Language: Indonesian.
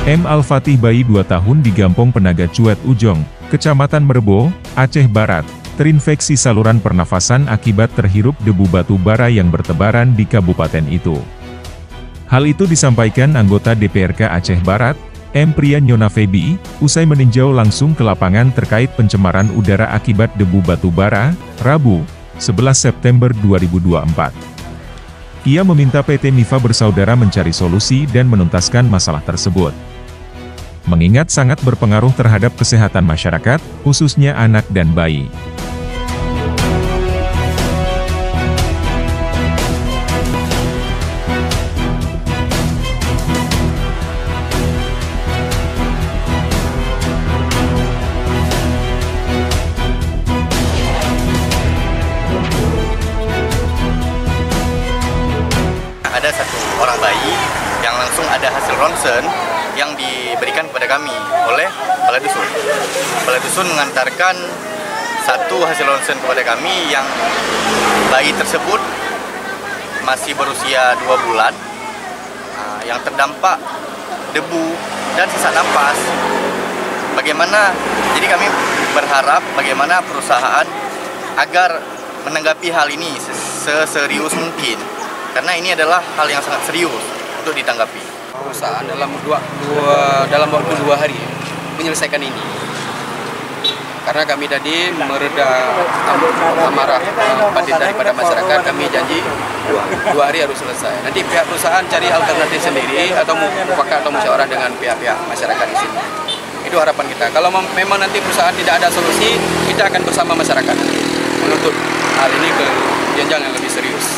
M. Al-Fatih, bayi 2 tahun di Gampong Penaga Cuet Ujong, Kecamatan Merebo, Aceh Barat, terinfeksi saluran pernafasan akibat terhirup debu batu bara yang bertebaran di kabupaten itu. Hal itu disampaikan anggota DPRK Aceh Barat, M. Priyanyona Febi, usai meninjau langsung ke lapangan terkait pencemaran udara akibat debu batu bara, Rabu, 11 September 2024. Ia meminta PT Mifa Bersaudara mencari solusi dan menuntaskan masalah tersebut. Mengingat sangat berpengaruh terhadap kesehatan masyarakat, khususnya anak dan bayi. Ada satu orang bayi yang langsung ada hasil ronsen yang diberikan kepada kami oleh Kepala Dusun. Kepala Dusun mengantarkan satu hasil ronsen kepada kami yang bayi tersebut masih berusia 2 bulan, yang terdampak debu dan sesak napas. Jadi kami berharap bagaimana perusahaan agar menanggapi hal ini seserius mungkin. Karena ini adalah hal yang sangat serius untuk ditanggapi. Perusahaan dalam waktu 2 hari menyelesaikan ini. Karena kami tadi mereda amarah batin daripada masyarakat, kami janji 2 hari harus selesai. Nanti pihak perusahaan cari alternatif sendiri atau mufakat atau musyawarah dengan pihak-pihak masyarakat di sini. Itu harapan kita. Kalau memang nanti perusahaan tidak ada solusi, kita akan bersama masyarakat menuntut hal ini ke jenjang yang lebih serius.